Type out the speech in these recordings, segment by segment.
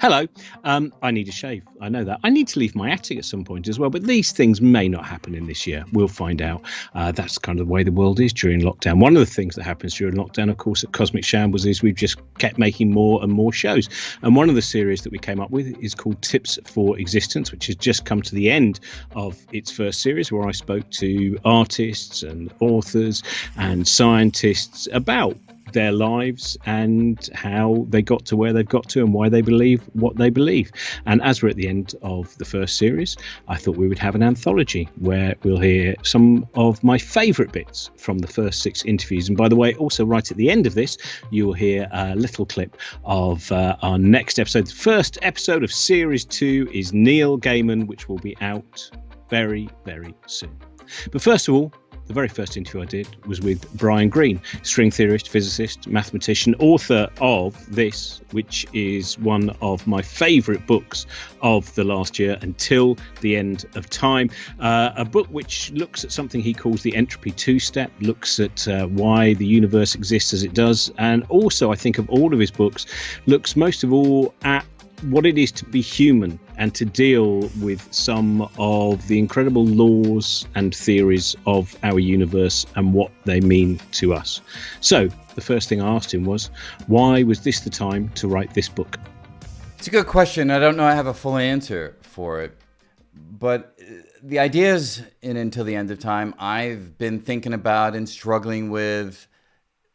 Hello. I need a shave. I know that. I need to leave my attic at some point as well, but these things may not happen in this year. We'll find out. That's kind of the way the world is during lockdown. One of the things that happens during lockdown, of course, at Cosmic Shambles is we've just kept making more and more shows. And one of the series that we came up with is called Tips for Existence, which has just come to the end of its first series, where I spoke to artists and authors and scientists about their lives and how they got to where they've got to and why they believe what they believe. And as we're at the end of the first series, I thought we would have an anthology where we'll hear some of my favourite bits from the first 6 interviews. And by the way, also right at the end of this, you'll hear a little clip of our next episode. The first episode of series 2 is Neil Gaiman, which will be out very, very soon. But first of all, the very first interview I did was with Brian Greene, string theorist, physicist, mathematician, author of this, which is one of my favourite books of the last year, Until the End of Time. A book which looks at something he calls the entropy two-step, looks at why the universe exists as it does, and also, I think, of all of his books, looks most of all at what it is to be human and to deal with some of the incredible laws and theories of our universe and what they mean to us. So the first thing I asked him was, why was this the time to write this book? It's a good question. I don't know I have a full answer for it, but the ideas in Until the End of Time I've been thinking about and struggling with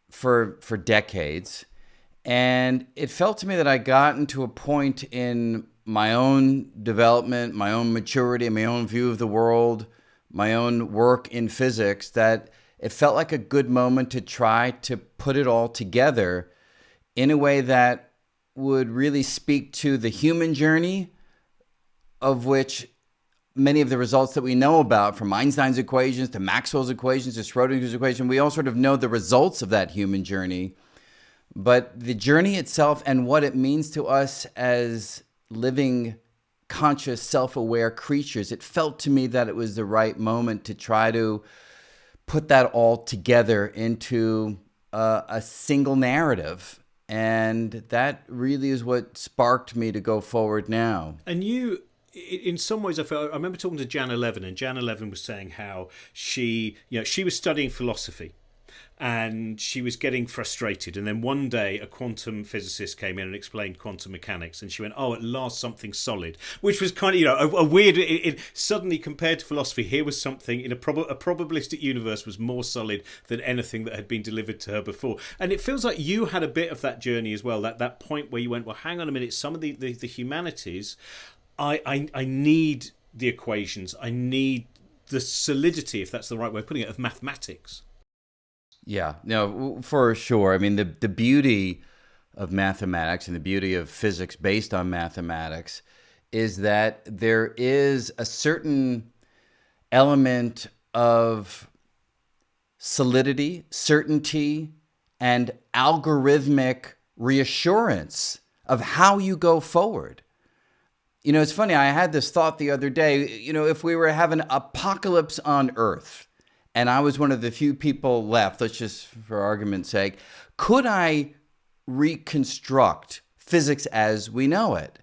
for decades. And it felt to me that I gotten to a point in my own development, my own maturity, my own view of the world, my own work in physics, that it felt like a good moment to try to put it all together in a way that would really speak to the human journey, of which many of the results that we know about, from Einstein's equations to Maxwell's equations to Schrodinger's equation, we all sort of know the results of that human journey. But the journey itself and what it means to us as living, conscious, self-aware creatures, it felt to me that it was the right moment to try to put that all together into a single narrative. And that really is what sparked me to go forward now. And you, in some ways, I remember talking to Jan 11, and Jan 11 was saying how she was studying philosophy. And she was getting frustrated. And then one day a quantum physicist came in and explained quantum mechanics. And she went, oh, at last something solid. Which was kind of, a weird... It suddenly, compared to philosophy, here was something in a probabilistic universe was more solid than anything that had been delivered to her before. And it feels like you had a bit of that journey as well. That point where you went, well, hang on a minute. Some of the humanities, I need the equations. I need the solidity, if that's the right way of putting it, of mathematics. Yeah, no, for sure. I mean, the beauty of mathematics and the beauty of physics based on mathematics is that there is a certain element of solidity, certainty, and algorithmic reassurance of how you go forward. You know, it's funny, I had this thought the other day, if we were having an apocalypse on Earth, and I was one of the few people left, let's just, for argument's sake, could I reconstruct physics as we know it?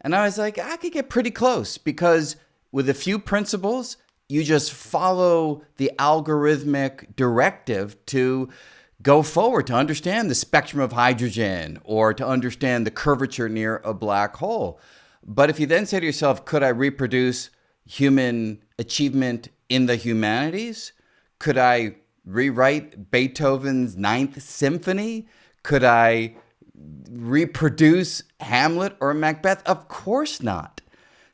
And I was like, I could get pretty close, because with a few principles, you just follow the algorithmic directive to go forward, to understand the spectrum of hydrogen or to understand the curvature near a black hole. But if you then say to yourself, could I reproduce human achievement in the humanities? Could I rewrite Beethoven's Ninth Symphony? Could I reproduce Hamlet or Macbeth? Of course not,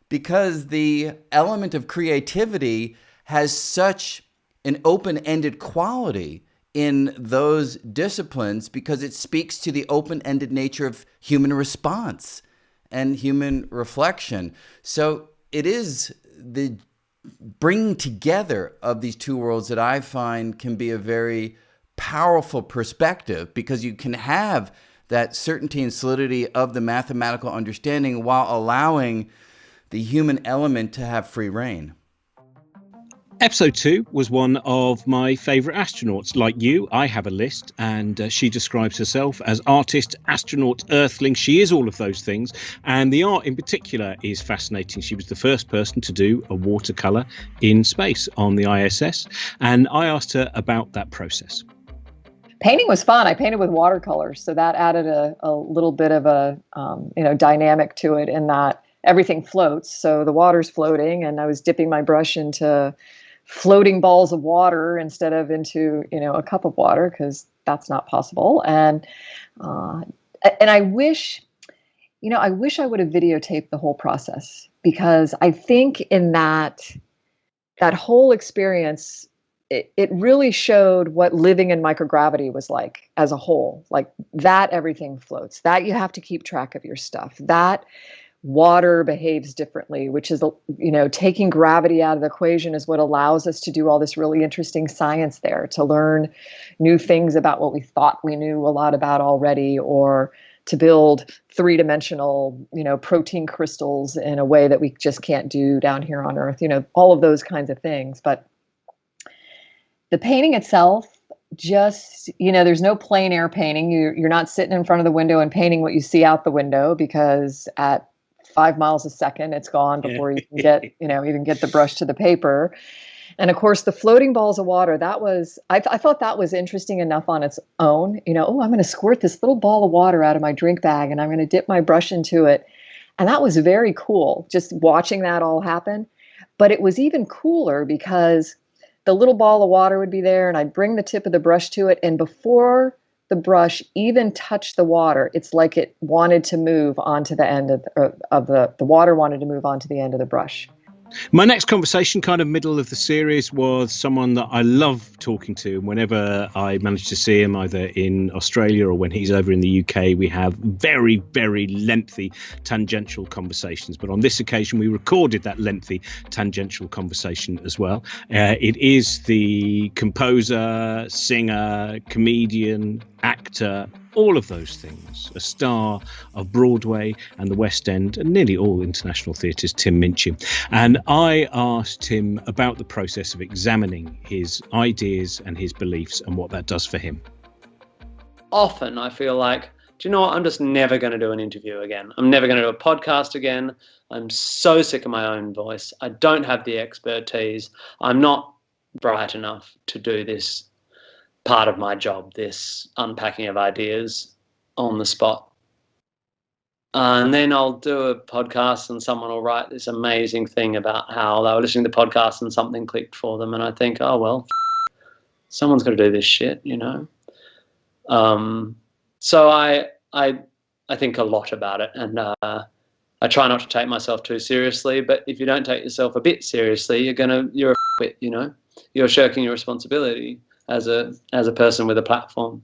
because the element of creativity has such an open-ended quality in those disciplines, because it speaks to the open-ended nature of human response and human reflection. So it is the bringing together of these two worlds that I find can be a very powerful perspective, because you can have that certainty and solidity of the mathematical understanding while allowing the human element to have free reign. Episode 2 was one of my favourite astronauts. Like you, I have a list, and she describes herself as artist, astronaut, earthling. She is all of those things, and the art in particular is fascinating. She was the first person to do a watercolour in space on the ISS, and I asked her about that process. Painting was fun. I painted with watercolors, so that added a little bit of a dynamic to it, in that everything floats. So the water's floating, and I was dipping my brush into floating balls of water instead of into a cup of water, because that's not possible. And I wish I would have videotaped the whole process, because I think in that whole experience, it really showed what living in microgravity was like as a whole. Like that everything floats, that you have to keep track of your stuff, that water behaves differently, which is, taking gravity out of the equation is what allows us to do all this really interesting science there, to learn new things about what we thought we knew a lot about already, or to build three-dimensional, protein crystals in a way that we just can't do down here on Earth, all of those kinds of things. But the painting itself, just, there's no plein air painting. You're not sitting in front of the window and painting what you see out the window, because at 5 miles a second, it's gone before you can get, even get the brush to the paper. And of course, the floating balls of water, I thought that was interesting enough on its own. I'm going to squirt this little ball of water out of my drink bag, and I'm going to dip my brush into it. And that was very cool, just watching that all happen. But it was even cooler because the little ball of water would be there, and I'd bring the tip of the brush to it, and before the brush even touched the water, it's like it wanted to move onto the end of the water wanted to move onto the end of the brush. My next conversation, kind of middle of the series, was someone that I love talking to. Whenever I manage to see him, either in Australia or when he's over in the UK, we have very, very lengthy tangential conversations. But on this occasion, we recorded that lengthy tangential conversation as well. It is the composer, singer, comedian, actor, all of those things, a star of Broadway and the West End and nearly all international theatres, Tim Minchin. And I asked him about the process of examining his ideas and his beliefs and what that does for him. Often I feel like, do you know what, I'm just never going to do an interview again. I'm never going to do a podcast again. I'm so sick of my own voice. I don't have the expertise. I'm not bright enough to do this part of my job, this unpacking of ideas on the spot. And then I'll do a podcast and someone will write this amazing thing about how they were listening to the podcast and something clicked for them. And I think, oh, well, someone's got to do this shit, So I think a lot about it, and I try not to take myself too seriously. But if you don't take yourself a bit seriously, you're a bit, you're shirking your responsibility as a person with a platform.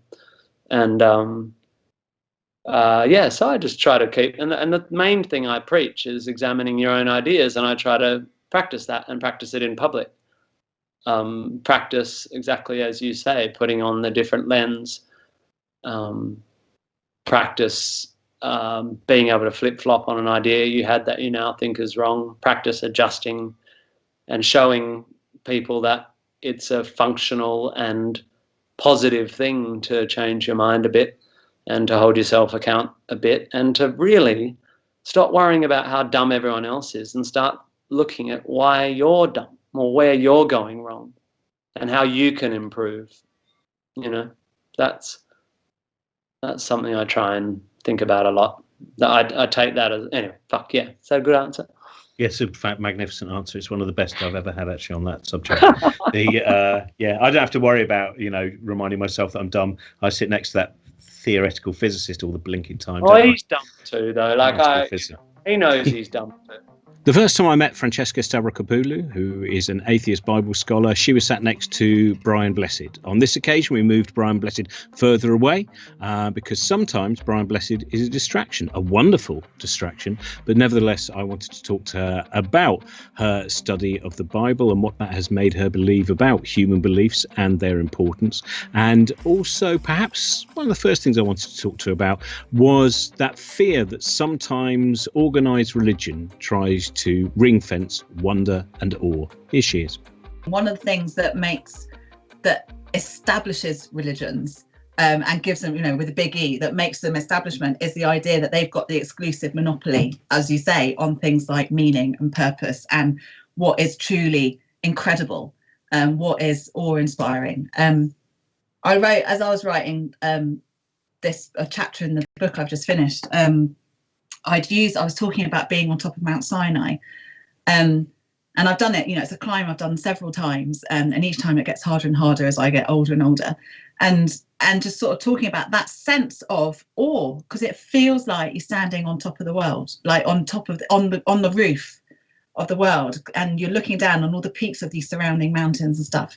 And so I just try to keep, and the main thing I preach is examining your own ideas, and I try to practice that and practice it in public. Practice exactly as you say, putting on the different lens. Practice being able to flip-flop on an idea you had that you now think is wrong. Practice adjusting and showing people that it's a functional and positive thing to change your mind a bit and to hold yourself account a bit, and to really stop worrying about how dumb everyone else is and start looking at why you're dumb or where you're going wrong and how you can improve. That's something I try and think about a lot. I take that as, anyway, fuck yeah. Is that a good answer? Yes, in fact, magnificent answer. It's one of the best I've ever had actually on that subject. I don't have to worry about, reminding myself that I'm dumb. I sit next to that theoretical physicist all the blinking time. Oh, he's dumb too, though. He knows he's dumb too. The first time I met Francesca Stavrakopoulou, who is an atheist Bible scholar, she was sat next to Brian Blessed. On this occasion, we moved Brian Blessed further away because sometimes Brian Blessed is a distraction, a wonderful distraction. But nevertheless, I wanted to talk to her about her study of the Bible and what that has made her believe about human beliefs and their importance. And also, perhaps one of the first things I wanted to talk to her about was that fear that sometimes organised religion tries to ring fence wonder and awe. Here she is. One of the things that establishes religions and gives them, with a big E, that makes them establishment, is the idea that they've got the exclusive monopoly, as you say, on things like meaning and purpose and what is truly incredible, what is awe-inspiring. I wrote, as I was writing this chapter in the book I've just finished, I was talking about being on top of Mount Sinai. And I've done it, it's a climb I've done several times, and each time it gets harder and harder as I get older and older. And just sort of talking about that sense of awe, because it feels like you're standing on top of the world, like on the roof of the world, and you're looking down on all the peaks of these surrounding mountains and stuff.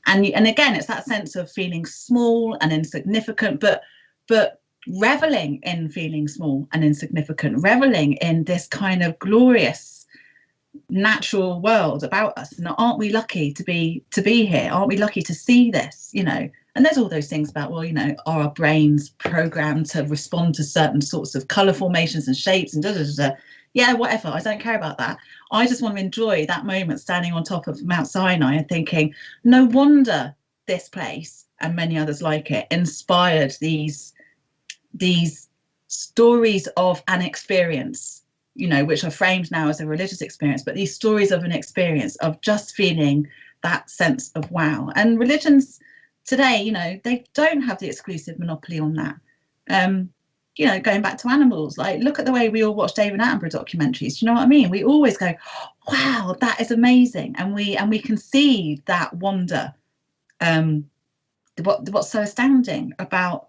And again, it's that sense of feeling small and insignificant, but reveling in feeling small and insignificant, reveling in this kind of glorious natural world about us. And aren't we lucky to be here? Aren't we lucky to see this? And there's all those things about, well, are our brains programmed to respond to certain sorts of color formations and shapes and yeah, whatever, I don't care about that. I just want to enjoy that moment standing on top of Mount Sinai and thinking, no wonder this place and many others like it inspired these stories of an experience, which are framed now as a religious experience, but these stories of an experience of just feeling that sense of wow. And religions today, they don't have the exclusive monopoly on that. Going back to animals, like look at the way we all watch David Attenborough documentaries. Do you know what I mean? We always go, wow, that is amazing. And we can see that wonder. What's so astounding about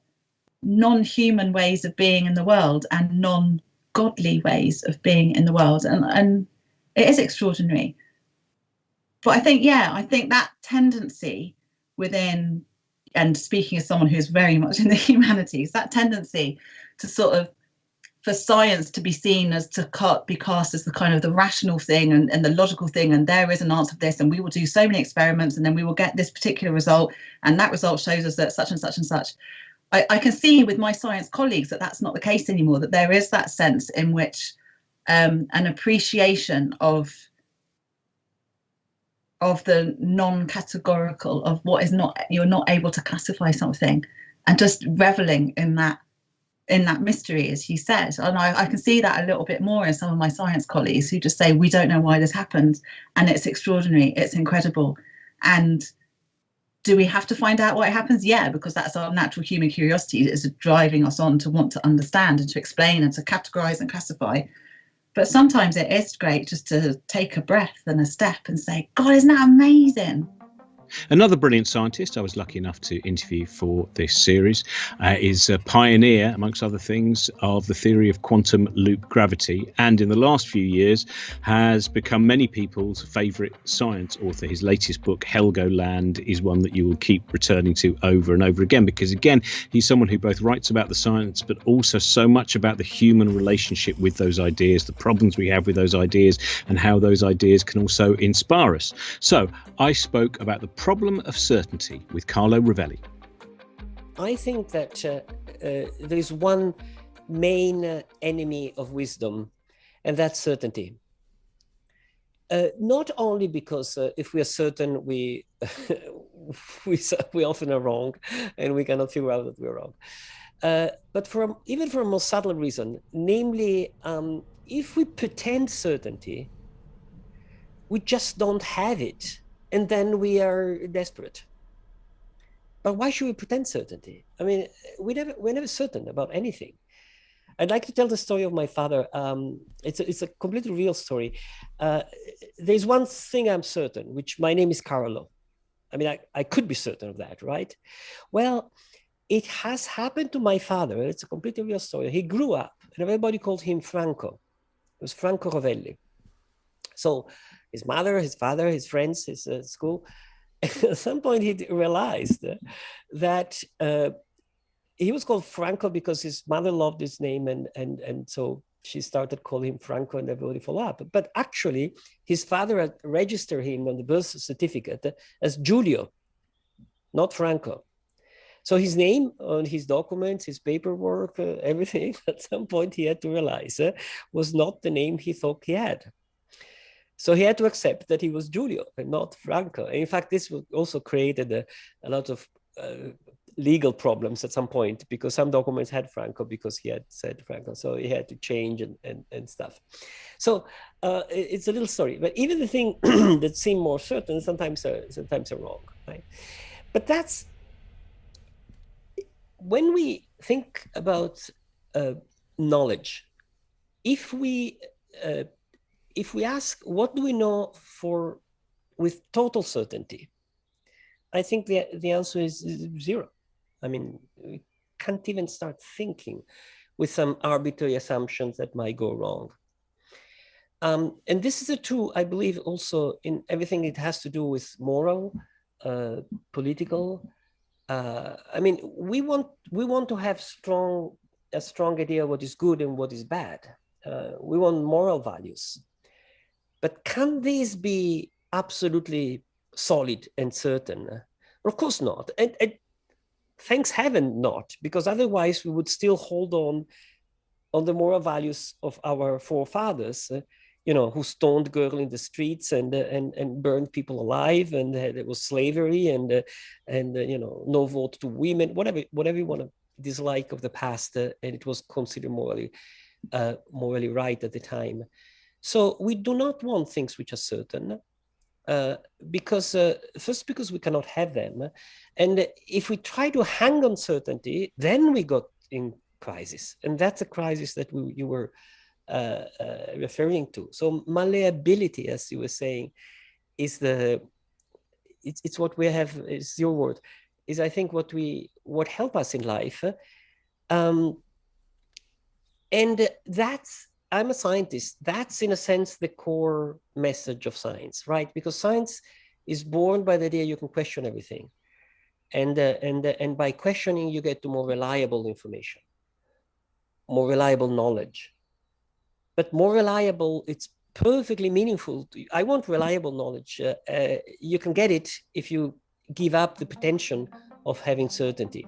non-human ways of being in the world and non-godly ways of being in the world, and it is extraordinary. But I think that tendency within, and speaking as someone who's very much in the humanities, that tendency to sort of, for science to be seen as be cast as the kind of the rational thing and the logical thing, and there is an answer for this, and we will do so many experiments and then we will get this particular result, and that result shows us that such and such and such. I can see with my science colleagues that that's not the case anymore, that there is that sense in which an appreciation of the non-categorical, of what is not, you're not able to classify something, and just reveling in that mystery, as you said. And I can see that a little bit more in some of my science colleagues who just say, we don't know why this happened, and it's extraordinary, it's incredible. And do we have to find out why it happens? Yeah, because that's our natural human curiosity, is driving us on to want to understand and to explain and to categorize and classify. But sometimes it is great just to take a breath and a step and say, God, isn't that amazing? Another brilliant scientist I was lucky enough to interview for this series is a pioneer, amongst other things, of the theory of quantum loop gravity, and in the last few years has become many people's favourite science author. His latest book, Helgoland, is one that you will keep returning to over and over again, because again, he's someone who both writes about the science but also so much about the human relationship with those ideas, the problems we have with those ideas, and how those ideas can also inspire us. So I spoke about the problem of certainty with Carlo Rovelli. I think that there is one main enemy of wisdom, and that's certainty. Not only because if we are certain, we often are wrong, and we cannot figure out that we're wrong. But even for a more subtle reason, namely, if we pretend certainty, we just don't have it. And then we are desperate. But why should we pretend certainty? I mean, we're never certain about anything. I'd like to tell the story of my father. It's a completely real story. There's one thing I'm certain, which my name is Carlo. I mean, I could be certain of that, right? Well, it has happened to my father. It's a completely real story. He grew up, and everybody called him Franco. It was Franco Rovelli. So his mother, his father, his friends, his school, at some point he realized that he was called Franco because his mother loved his name, and so she started calling him Franco, and everybody followed up. But actually, his father had registered him on the birth certificate as Giulio, not Franco. So his name on his documents, his paperwork, everything, at some point he had to realize was not the name he thought he had. So he had to accept that he was Giulio and not Franco. And in fact, this also created a lot of legal problems at some point, because some documents had Franco because he had said Franco. So he had to change and stuff. So it's a little story. But even the thing that seem more certain sometimes are wrong, right? But that's when we think about knowledge. If we ask, what do we know with total certainty? I think the answer is 0. I mean, we can't even start thinking with some arbitrary assumptions that might go wrong. And this is true, I believe, also in everything it has to do with moral, political. I mean, we want to have a strong idea of what is good and what is bad. We want moral values. But can these be absolutely solid and certain? Of course not. And thanks heaven not, because otherwise we would still hold on the moral values of our forefathers, who stoned girls in the streets and burned people alive, and there was slavery and no vote to women, whatever you want to dislike of the past, and it was considered morally right at the time. So we do not want things which are certain, because we cannot have them, and if we try to hang on certainty, then we got in crisis, and that's a crisis that you were referring to. So malleability, as you were saying, is it's what we have. It's your word. Is I think what help us in life, and that's. I'm a scientist. That's in a sense the core message of science, right? Because science is born by the idea you can question everything, and by questioning you get to more reliable information, more reliable knowledge. But more reliable, it's perfectly meaningful. I want reliable knowledge. You can get it if you give up the pretension of having certainty.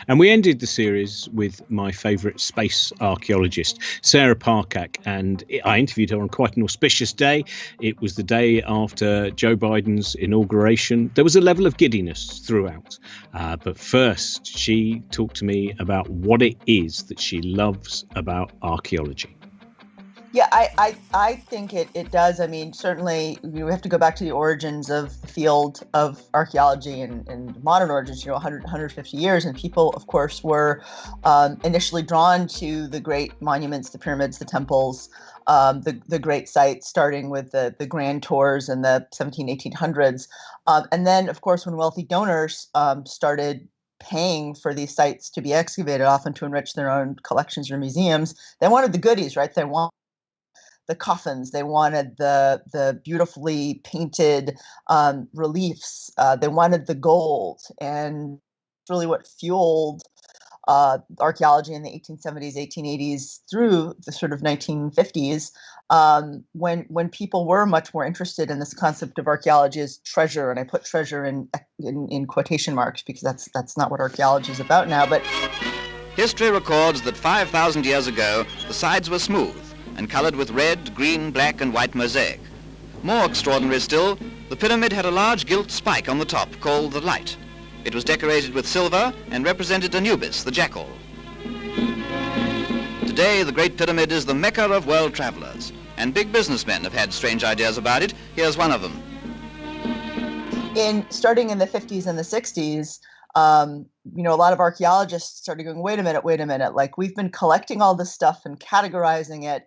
And we ended the series with my favourite space archaeologist, Sarah Parcak, and I interviewed her on quite an auspicious day. It was the day after Joe Biden's inauguration. There was a level of giddiness throughout. But first, she talked to me about what it is that she loves about archaeology. Yeah, I think it does. I mean, certainly we have to go back to the origins of the field of archaeology and modern origins, 150 years. And people, of course, were initially drawn to the great monuments, the pyramids, the temples, the great sites, starting with the grand tours in the 1800s. And then, of course, when wealthy donors started paying for these sites to be excavated, often to enrich their own collections or museums, they wanted the goodies, right? They want the coffins, they wanted the beautifully painted reliefs, they wanted the gold, and really what fueled archaeology in the 1870s, 1880s through the sort of 1950s, when people were much more interested in this concept of archaeology as treasure, and I put treasure in quotation marks because that's not what archaeology is about now. But history records that 5,000 years ago the sides were smooth and colored with red, green, black, and white mosaic. More extraordinary still, the pyramid had a large gilt spike on the top called the light. It was decorated with silver and represented Anubis, the jackal. Today, the Great Pyramid is the mecca of world travelers, and big businessmen have had strange ideas about it. Here's one of them. Starting in the 50s and the 60s, a lot of archaeologists started going, wait a minute, like we've been collecting all this stuff and categorizing it.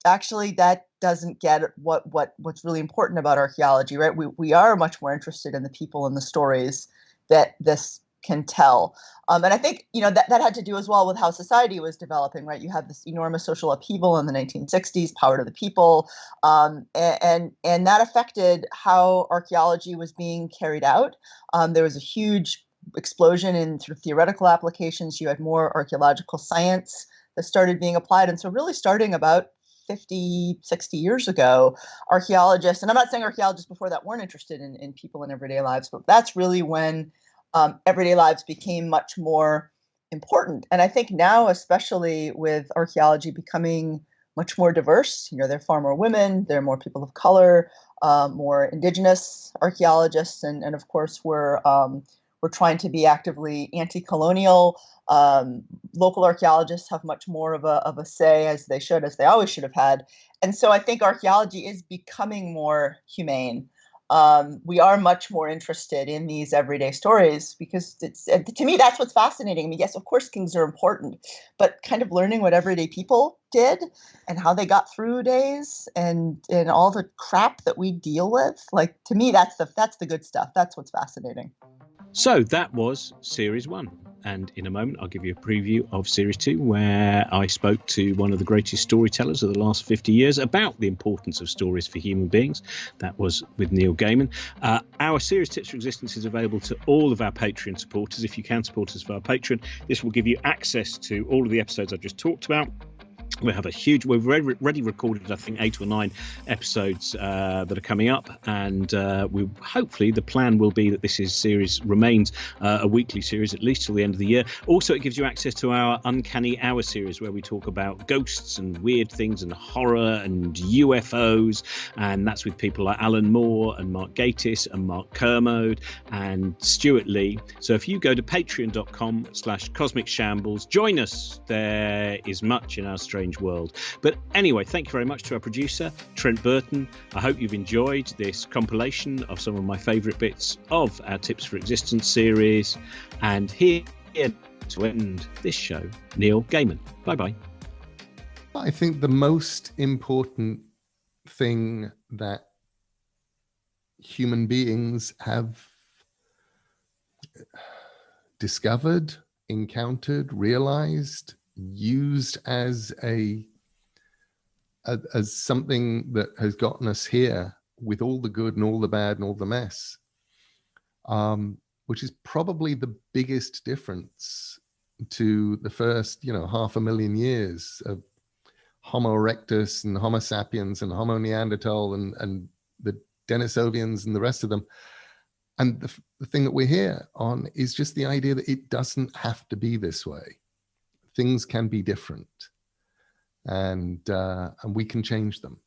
Actually, that doesn't get what's really important about archaeology, right? We are much more interested in the people and the stories that this can tell. And I think, that had to do as well with how society was developing, right? You had this enormous social upheaval in the 1960s, power to the people, and that affected how archaeology was being carried out. There was a huge explosion in sort of theoretical applications. You had more archaeological science that started being applied. And so really starting about 50, 60 years ago, archaeologists, and I'm not saying archaeologists before that weren't interested in people in everyday lives, but that's really when everyday lives became much more important. And I think now, especially with archaeology becoming much more diverse. You know, there are far more women, there are more people of color, more indigenous archaeologists, and of course we're trying to be actively anti-colonial. Local archaeologists have much more of a say, as they always should have had. And so I think archaeology is becoming more humane. We are much more interested in these everyday stories because to me, that's what's fascinating. I mean, yes, of course, kings are important, but kind of learning what everyday people did and how they got through days and all the crap that we deal with. Like, to me, that's the good stuff. That's what's fascinating. So that was Series 1. And in a moment, I'll give you a preview of Series 2, where I spoke to one of the greatest storytellers of the last 50 years about the importance of stories for human beings. That was with Neil Gaiman. Our Series Tips for Existence is available to all of our Patreon supporters. If you can support us via Patreon, this will give you access to all of the episodes I've just talked about. We've already recorded, I think, 8 or 9 episodes that are coming up, and hopefully the plan will be that this series remains a weekly series at least till the end of the year. Also, it gives you access to our Uncanny Hour series, where we talk about ghosts and weird things and horror and UFOs, and that's with people like Alan Moore and Mark Gatiss and Mark Kermode and Stuart Lee. So if you go to patreon.com/Cosmic Shambles, join us. There is much in our strange world. But anyway, thank you very much to our producer, Trent Burton. I hope you've enjoyed this compilation of some of my favourite bits of our Tips for Existence series. And here to end this show, Neil Gaiman. Bye-bye. I think the most important thing that human beings have discovered, encountered, realized, used as something that has gotten us here, with all the good and all the bad and all the mess, which is probably the biggest difference to the first 500,000 years of Homo erectus and Homo sapiens and Homo Neanderthal and the Denisovians and the rest of them. And the thing that we're here on is just the idea that it doesn't have to be this way. Things can be different, and we can change them.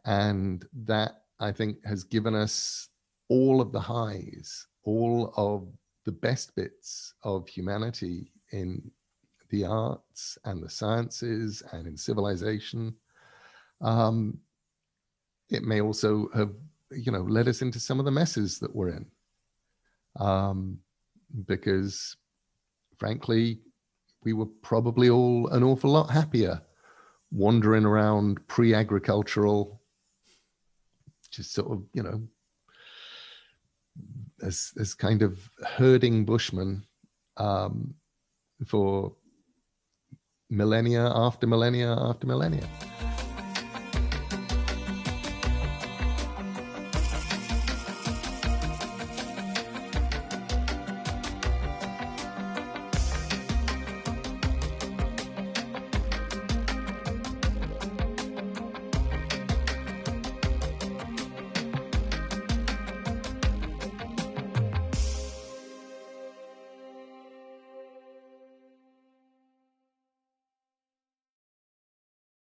And that, I think, has given us all of the highs, all of the best bits of humanity in the arts and the sciences and in civilization. It may also have, led us into some of the messes that we're in, because, frankly, we were probably all an awful lot happier wandering around pre-agricultural, just sort of, as kind of herding bushmen for millennia after millennia after millennia.